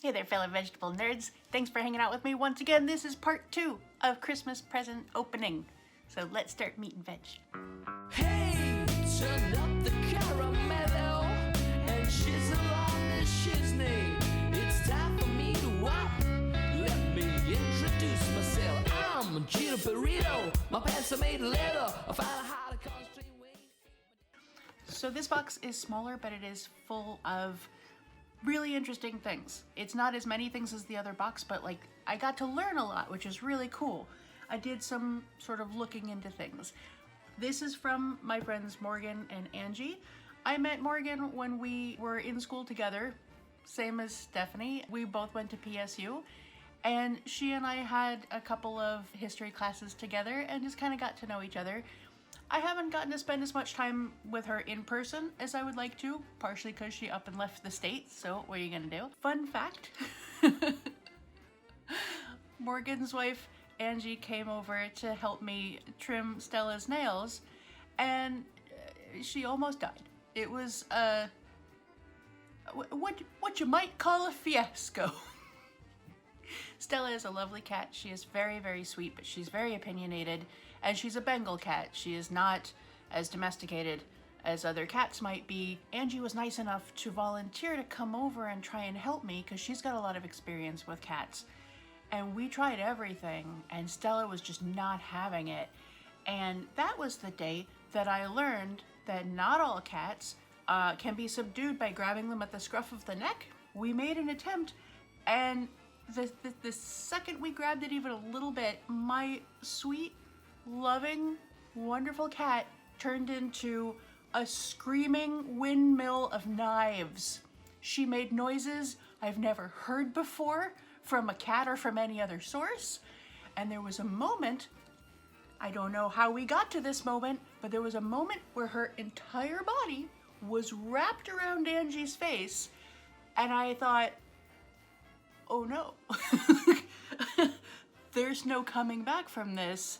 Hey there, fellow vegetable nerds. Thanks for hanging out with me once again. This is part 2 of Christmas present opening. So let's start meat and veg. Hey, turn up the caramello and chisel on the shizney. It's time for me to what? Let me introduce myself. I'm Gino Burrito. My pants are made of leather. I find it hard to concentrate. So this box is smaller, but it is full of really interesting things. It's not as many things as the other box, but like I got to learn a lot, which is really cool. I did some sort of looking into things. This is from my friends Morgan and Angie. I met Morgan when we were in school together, same as Stephanie. We both went to PSU, and she and I had a couple of history classes together and just kind of got to know each other. I haven't gotten to spend as much time with her in person as I would like to, partially because she up and left the state, so what are you gonna do? Fun fact, Morgan's wife Angie came over to help me trim Stella's nails, and she almost died. It was what you might call a fiasco. Stella is a lovely cat. She is very, very sweet, but she's very opinionated, and she's a Bengal cat. She is not as domesticated as other cats might be. Angie was nice enough to volunteer to come over and try and help me because she's got a lot of experience with cats. And we tried everything, and Stella was just not having it. And that was the day that I learned that not all cats can be subdued by grabbing them at the scruff of the neck. We made an attempt, and the second we grabbed it even a little bit, my sweet, loving, wonderful cat turned into a screaming windmill of knives. She made noises I've never heard before from a cat or from any other source. And there was a moment, I don't know how we got to this moment, but there was a moment where her entire body was wrapped around Angie's face, and I thought, oh no, there's no coming back from this.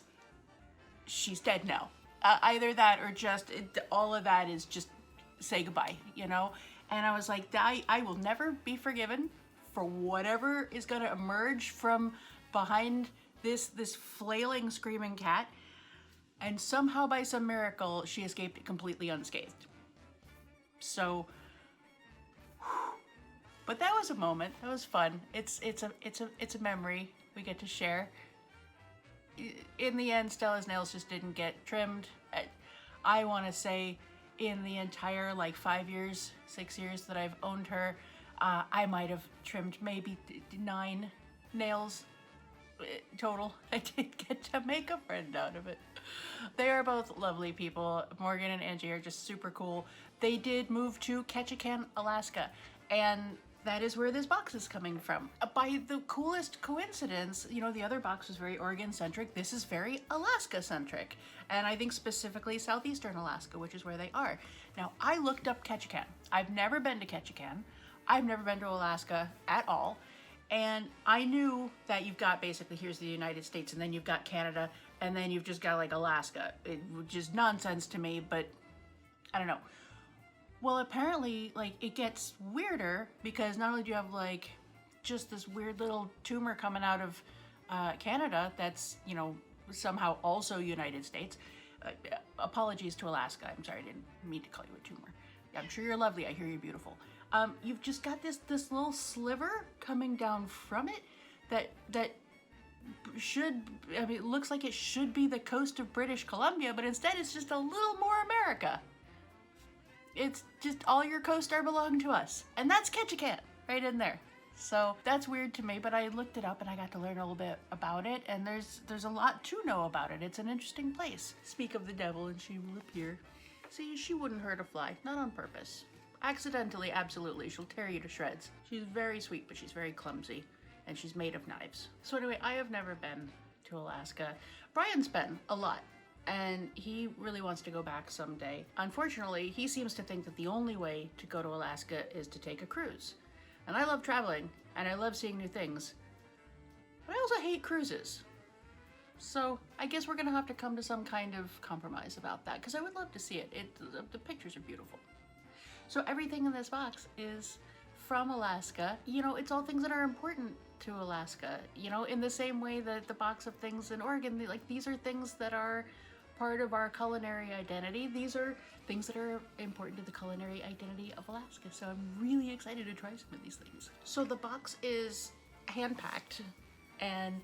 She's dead now. Either that or just all of that is just say goodbye, you know? And I was like, I will never be forgiven for whatever is gonna emerge from behind this flailing, screaming cat. And somehow by some miracle, she escaped it completely unscathed. So, but that was a moment. That was fun. It's a memory we get to share. In the end, Stella's nails just didn't get trimmed. I want to say in the entire 5 years, 6 years that I've owned her, I might have trimmed maybe 9 nails total. I did get to make a friend out of it. They are both lovely people. Morgan and Angie are just super cool. They did move to Ketchikan, Alaska, and that is where this box is coming from. By the coolest coincidence, you know, the other box was very Oregon-centric. This is very Alaska-centric. And I think specifically southeastern Alaska, which is where they are. Now, I looked up Ketchikan. I've never been to Ketchikan. I've never been to Alaska at all. And I knew that you've got basically, here's the United States, and then you've got Canada, and then you've just got Alaska. It was just nonsense to me, but I don't know. Well, apparently, it gets weirder because not only do you have, just this weird little tumor coming out of Canada that's, you know, somehow also United States. Apologies to Alaska. I'm sorry, I didn't mean to call you a tumor. I'm sure you're lovely. I hear you're beautiful. You've just got this little sliver coming down from it that should, I mean, it looks like it should be the coast of British Columbia, but instead it's just a little more America. It's just all your co-star belong to us. And that's Ketchikan, right in there. So that's weird to me, but I looked it up and I got to learn a little bit about it, and there's a lot to know about it. It's an interesting place. Speak of the devil and she will appear. See, she wouldn't hurt a fly, not on purpose. Accidentally, absolutely, she'll tear you to shreds. She's very sweet, but she's very clumsy, and she's made of knives. So anyway, I have never been to Alaska. Brian's been a lot. And he really wants to go back someday. Unfortunately, he seems to think that the only way to go to Alaska is to take a cruise. And I love traveling, and I love seeing new things. But I also hate cruises. So I guess we're gonna have to come to some kind of compromise about that, because I would love to see it. The pictures are beautiful. So everything in this box is from Alaska. You know, it's all things that are important to Alaska. You know, in the same way that the box of things in Oregon, like these are things that are part of our culinary identity. These are things that are important to the culinary identity of Alaska. So I'm really excited to try some of these things. So the box is hand-packed, and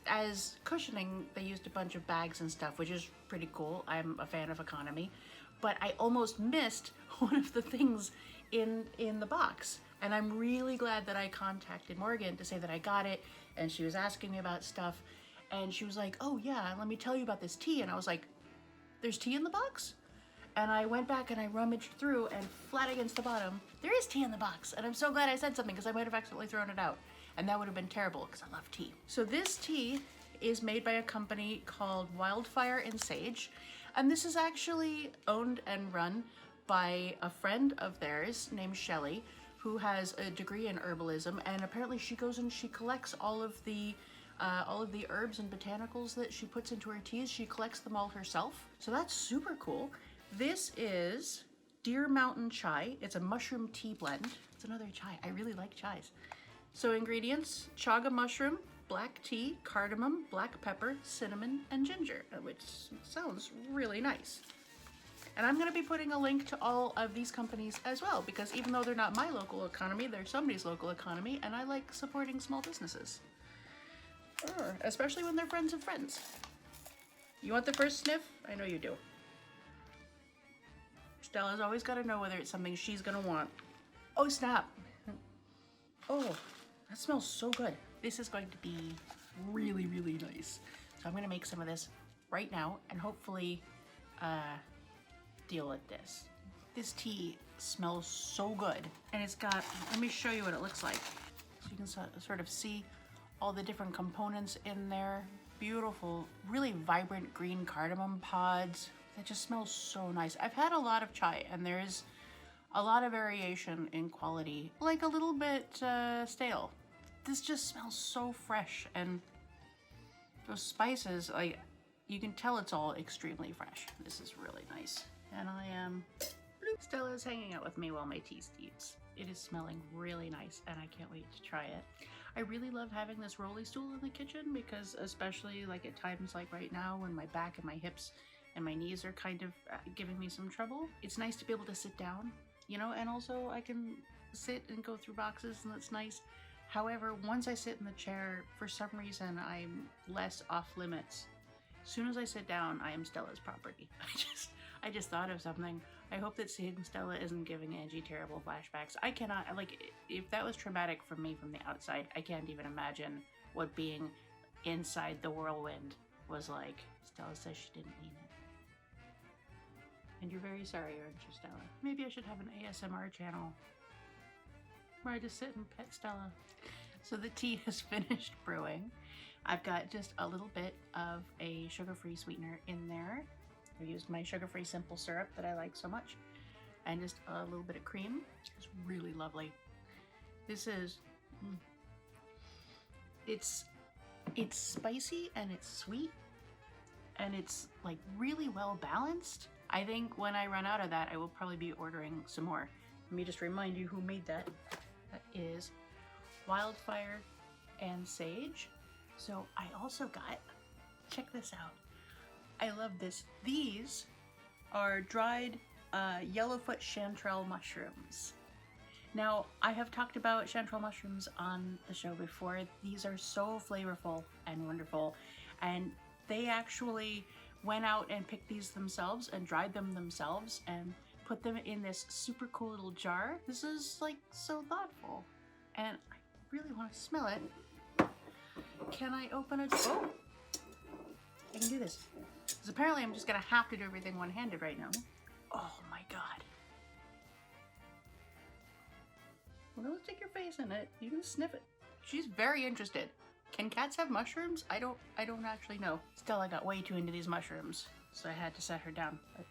as cushioning, they used a bunch of bags and stuff, which is pretty cool. I'm a fan of economy, but I almost missed one of the things in the box. And I'm really glad that I contacted Morgan to say that I got it, and she was asking me about stuff, and she was like, oh yeah, let me tell you about this tea. And I was like, there's tea in the box? And I went back and I rummaged through, and flat against the bottom, there is tea in the box. And I'm so glad I said something, because I might have accidentally thrown it out. And that would have been terrible, because I love tea. So this tea is made by a company called Wildfireandsage. And this is actually owned and run by a friend of theirs named Shelly, who has a degree in herbalism. And apparently she goes and she collects all of the herbs and botanicals that she puts into her teas. She collects them all herself. So that's super cool. This is Deer Mountain Chai. It's a mushroom tea blend. It's another chai. I really like chais. So ingredients: chaga mushroom, black tea, cardamom, black pepper, cinnamon, and ginger, which sounds really nice. And I'm gonna be putting a link to all of these companies as well, because even though they're not my local economy, they're somebody's local economy, and I like supporting small businesses. Especially when they're friends of friends. You want the first sniff? I know you do. Stella's always got to know whether it's something she's gonna want. Oh snap! Oh, that smells so good. This is going to be really, really nice. So I'm gonna make some of this right now and hopefully deal with this. This tea smells so good, and it's got, let me show you what it looks like. So you can sort of see all the different components in there. Beautiful, really vibrant green cardamom pods. That just smells so nice. I've had a lot of chai, and there's a lot of variation in quality, like a little bit stale. This just smells so fresh, and those spices, like, you can tell it's all extremely fresh. This is really nice. And I am, Stella's hanging out with me while my tea steeps. It is smelling really nice, and I can't wait to try it. I really love having this rolly stool in the kitchen, because especially like at times like right now when my back and my hips and my knees are kind of giving me some trouble, it's nice to be able to sit down, you know, and also I can sit and go through boxes, and that's nice. However, once I sit in the chair, for some reason, I'm less off limits. As soon as I sit down, I am Stella's property. I just thought of something. I hope that seeing Stella isn't giving Angie terrible flashbacks. I cannot, like, if that was traumatic for me from the outside, I can't even imagine what being inside the whirlwind was like. Stella says she didn't mean it. And you're very sorry, aren't you, Stella? Maybe I should have an ASMR channel where I just sit and pet Stella. So the tea has finished brewing. I've got just a little bit of a sugar-free sweetener in there. I used my sugar-free simple syrup that I like so much, and just a little bit of cream. It's really lovely. This is, it's spicy and it's sweet, and it's like really well balanced. I think when I run out of that, I will probably be ordering some more. Let me just remind you who made that. That is Wildfire and Sage. So I also got, check this out. I love this. These are dried yellowfoot chanterelle mushrooms. Now, I have talked about chanterelle mushrooms on the show before. These are so flavorful and wonderful, and they actually went out and picked these themselves and dried them themselves and put them in this super cool little jar. This is like so thoughtful, and I really want to smell it. Can I open it? Oh, I can do this. Because apparently I'm just gonna have to do everything one-handed right now. Oh my god. Well, don't stick your face in it. You can sniff it. She's very interested. Can cats have mushrooms? I don't actually know. Stella got way too into these mushrooms, so I had to set her down. But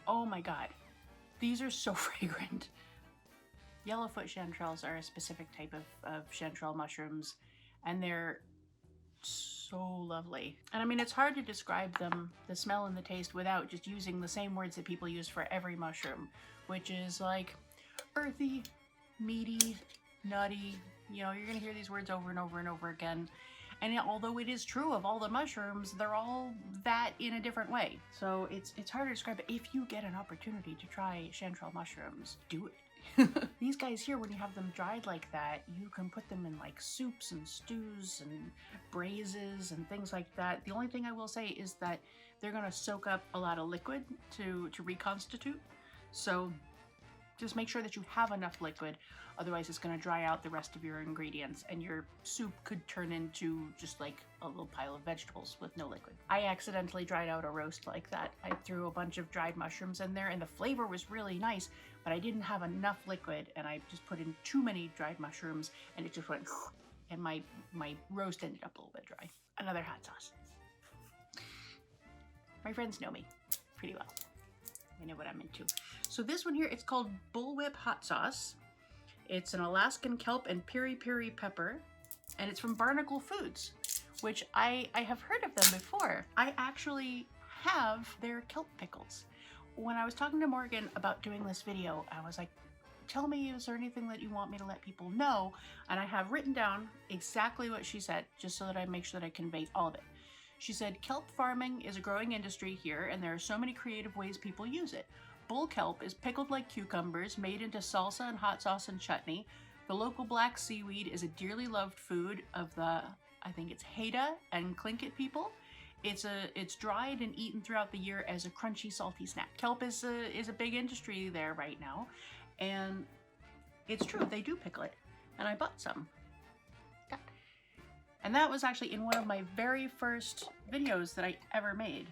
oh my god. These are so fragrant. Yellowfoot chanterelles are a specific type of chanterelle mushrooms, and they're so lovely. And I mean, it's hard to describe them, the smell and the taste, without just using the same words that people use for every mushroom, which is like earthy, meaty, nutty. You know, you're gonna hear these words over and over and over again. And yet, although it is true of all the mushrooms, they're all that in a different way. So it's hard to describe it. If you get an opportunity to try chanterelle mushrooms, do it. These guys here, when you have them dried like that, you can put them in like soups and stews and braises and things like that. The only thing I will say is that they're gonna soak up a lot of liquid to reconstitute. So just make sure that you have enough liquid, otherwise it's going to dry out the rest of your ingredients and your soup could turn into just like a little pile of vegetables with no liquid. I accidentally dried out a roast like that. I threw a bunch of dried mushrooms in there and the flavor was really nice, but I didn't have enough liquid and I just put in too many dried mushrooms and it just went and my roast ended up a little bit dry. Another hot sauce. My friends know me pretty well. I know what I'm into. So this one here, it's called Bullwhip Hot Sauce. It's an Alaskan kelp and piri-piri pepper, and it's from Barnacle Foods, which I have heard of them before. I actually have their kelp pickles. When I was talking to Morgan about doing this video, I was like, tell me, is there anything that you want me to let people know? And I have written down exactly what she said, just so that I make sure that I convey all of it. She said, kelp farming is a growing industry here, and there are so many creative ways people use it. Bull kelp is pickled like cucumbers, made into salsa and hot sauce and chutney. The local black seaweed is a dearly loved food of the, I think it's Haida and Tlingit people. It's dried and eaten throughout the year as a crunchy, salty snack. Kelp is a big industry there right now, and it's true, they do pickle it, and I bought some. And that was actually in one of my very first videos that I ever made.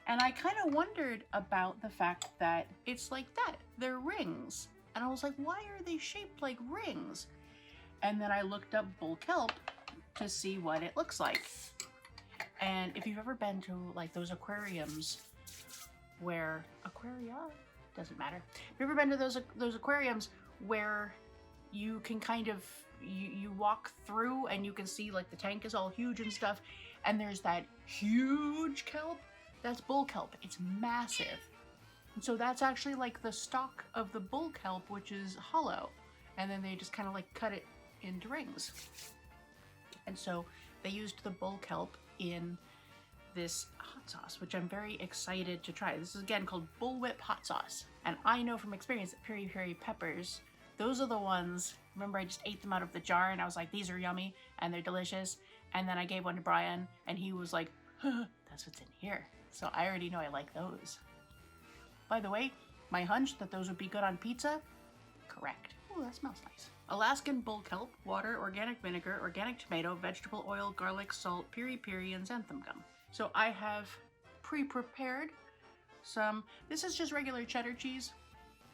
And I kind of wondered about the fact that it's like that. They're rings. And I was like, why are they shaped like rings? And then I looked up bull kelp to see what it looks like. And if you've ever been to like those aquariums where, doesn't matter. If you've ever been to those aquariums where you can kind of, you walk through and you can see like the tank is all huge and stuff, and there's that huge kelp. That's bull kelp. It's massive. And so that's actually like the stalk of the bull kelp, which is hollow, and then they just kind of like cut it into rings. And so they used the bull kelp in this hot sauce, which I'm very excited to try. This is again called Bullwhip Hot Sauce, and I know from experience that piri-piri peppers, those are the ones, remember I just ate them out of the jar and I was like, these are yummy and they're delicious. And then I gave one to Brian and he was like, huh, that's what's in here. So I already know I like those. By the way, my hunch that those would be good on pizza, correct. Ooh, that smells nice. Alaskan bull kelp, water, organic vinegar, organic tomato, vegetable oil, garlic, salt, piri-piri, and xanthan gum. So I have pre-prepared some, this is just regular cheddar cheese,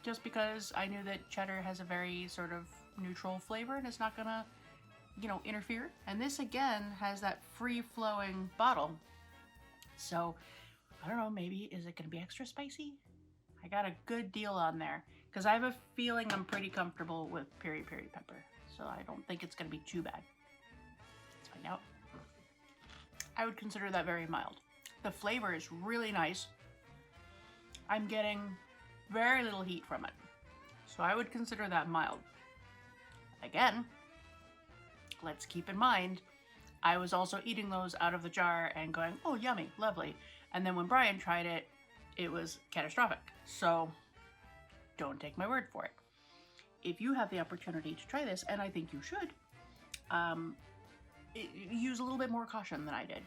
just because I knew that cheddar has a very sort of neutral flavor and it's not gonna, interfere. And this again has that free-flowing bottle. So, I don't know, maybe, is it gonna be extra spicy? I got a good deal on there, because I have a feeling I'm pretty comfortable with piri-piri pepper. So I don't think it's gonna be too bad. Let's find out. I would consider that very mild. The flavor is really nice. I'm getting very little heat from it. So I would consider that mild. Again, let's keep in mind, I was also eating those out of the jar and going, oh, yummy, lovely. And then when Brian tried it, it was catastrophic. So don't take my word for it. If you have the opportunity to try this, and I think you should, use a little bit more caution than I did.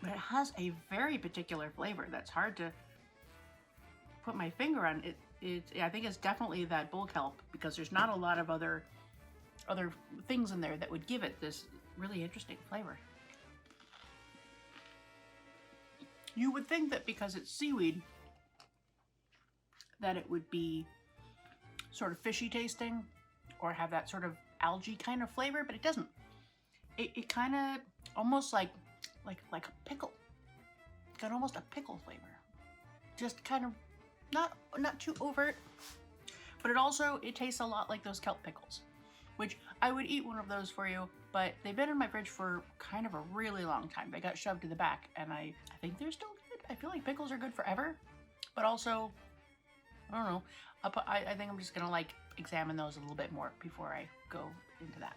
But it has a very particular flavor that's hard to put my finger on. I think it's definitely that bull kelp, because there's not a lot of other things in there that would give it this really interesting flavor. You would think that because it's seaweed that it would be sort of fishy tasting or have that sort of algae kind of flavor, but it doesn't. It kind of almost like a pickle. Got almost a pickle flavor. Just kind of not too overt, but it tastes a lot like those kelp pickles, which I would eat one of those for you, but they've been in my fridge for kind of a really long time. They got shoved to the back, and I think they're still good. I feel like pickles are good forever, but also I don't know. I think I'm just gonna like examine those a little bit more before I go into that.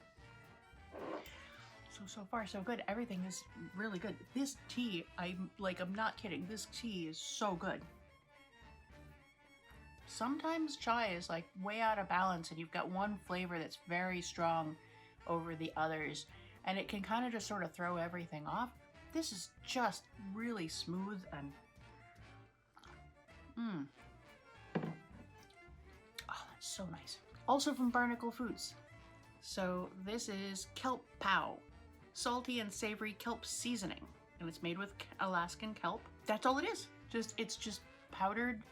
So far so good. Everything is really good. This tea, I'm not kidding. This tea is so good. Sometimes chai is like way out of balance and you've got one flavor that's very strong over the others and it can kind of just sort of throw everything off. This is just really smooth and oh, that's so nice. Also from Barnacle Foods. So this is Kelppow, salty and savory kelp seasoning, and it's made with Alaskan kelp. That's all it is. It's just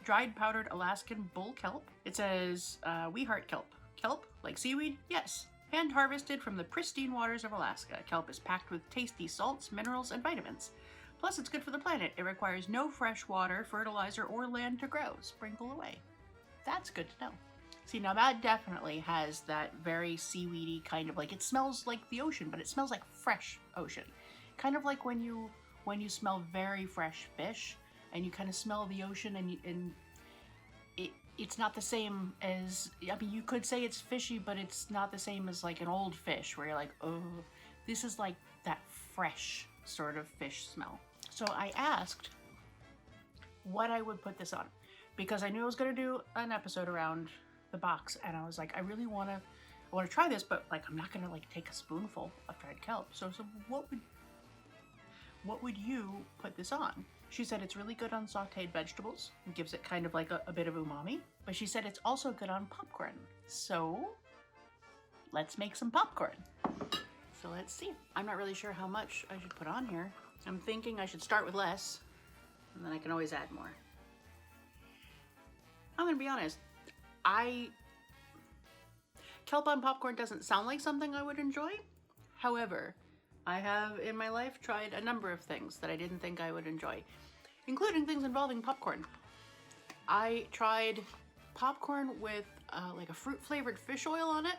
dried powdered Alaskan bull kelp. It says, we heart kelp. Kelp, like seaweed? Yes. Hand harvested from the pristine waters of Alaska. Kelp is packed with tasty salts, minerals, and vitamins. Plus, it's good for the planet. It requires no fresh water, fertilizer, or land to grow. Sprinkle away. That's good to know. See, now that definitely has that very seaweedy kind of like, it smells like the ocean, but it smells like fresh ocean. Kind of like when you smell very fresh fish and you kind of smell the ocean and it's not the same as, I mean, you could say it's fishy, but it's not the same as like an old fish where you're like, oh, this is like that fresh sort of fish smell. So I asked what I would put this on because I knew I was going to do an episode around the box and I was like, I want to try this, but like I'm not going to like take a spoonful of dried kelp. So what would you put this on? She said it's really good on sauteed vegetables. It gives it kind of like a bit of umami, but she said it's also good on popcorn. So let's make some popcorn. So let's see. I'm not really sure how much I should put on here. I'm thinking I should start with less and then I can always add more. I'm gonna be honest. Kelp on popcorn doesn't sound like something I would enjoy. However, I have in my life tried a number of things that I didn't think I would enjoy, including things involving popcorn. I tried popcorn with like a fruit flavored fish oil on it.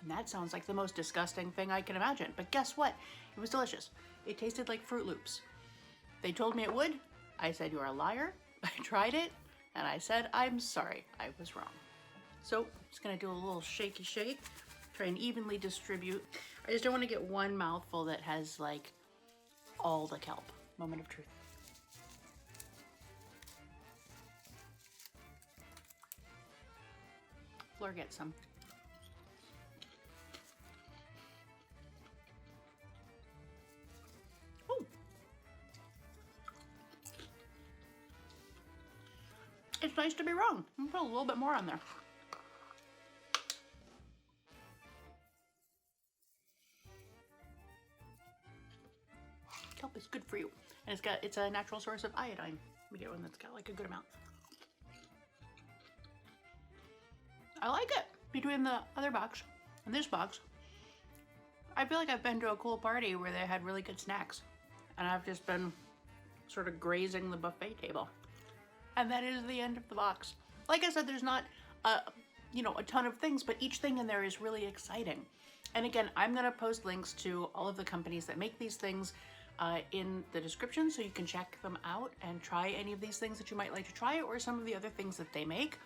And that sounds like the most disgusting thing I can imagine. But guess what? It was delicious. It tasted like Fruit Loops. They told me it would. I said, you're a liar. I tried it. And I said, I'm sorry, I was wrong. So, just gonna do a little shaky shake, try and evenly distribute. I just don't want to get one mouthful that has like all the kelp. Moment of truth. Fleur gets some. Ooh. It's nice to be wrong. I'm gonna put a little bit more on there. Kelp is good for you. And it's a natural source of iodine. We get one that's got like a good amount. I like it. Between the other box and this box, I feel like I've been to a cool party where they had really good snacks. And I've just been sort of grazing the buffet table. And that is the end of the box. Like I said, there's not a ton of things, but each thing in there is really exciting. And again, I'm gonna post links to all of the companies that make these things in the description so you can check them out and try any of these things that you might like to try or some of the other things that they make.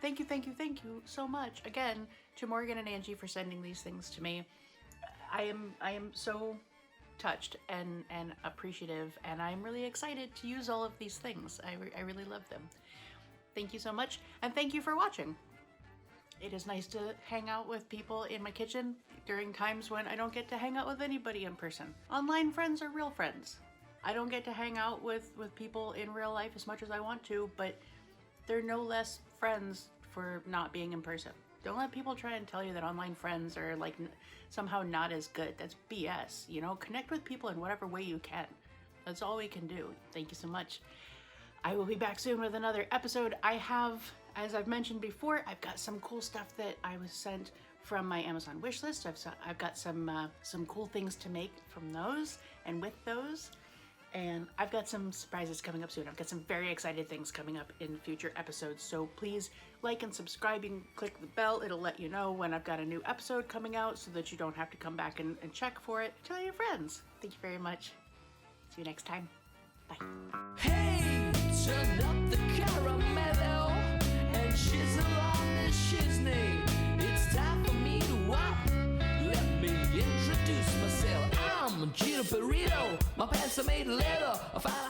Thank you so much again to Morgan and Angie for sending these things to me. I am so touched and appreciative, and I'm really excited to use all of these things. I really love them. Thank you so much, and thank you for watching. It is nice to hang out with people in my kitchen during times when I don't get to hang out with anybody in person. Online friends are real friends. I don't get to hang out with people in real life as much as I want to, but they're no less friends for not being in person. Don't let people try and tell you that online friends are like somehow not as good. That's BS, you know? Connect with people in whatever way you can. That's all we can do. Thank you so much. I will be back soon with another episode. I have, as I've mentioned before, I've got some cool stuff that I was sent from my Amazon wish list. I've got some cool things to make from those and with those. And I've got some surprises coming up soon. I've got some very excited things coming up in future episodes. So please like and subscribe and click the bell. It'll let you know when I've got a new episode coming out so that you don't have to come back and check for it. Tell your friends. Thank you very much. See you next time. Bye. Hey, turn up the caramel and shizzle on the shizney. It's time for me to what? Let me introduce myself. I'm Gino Burrito. My pants are made of leather. I find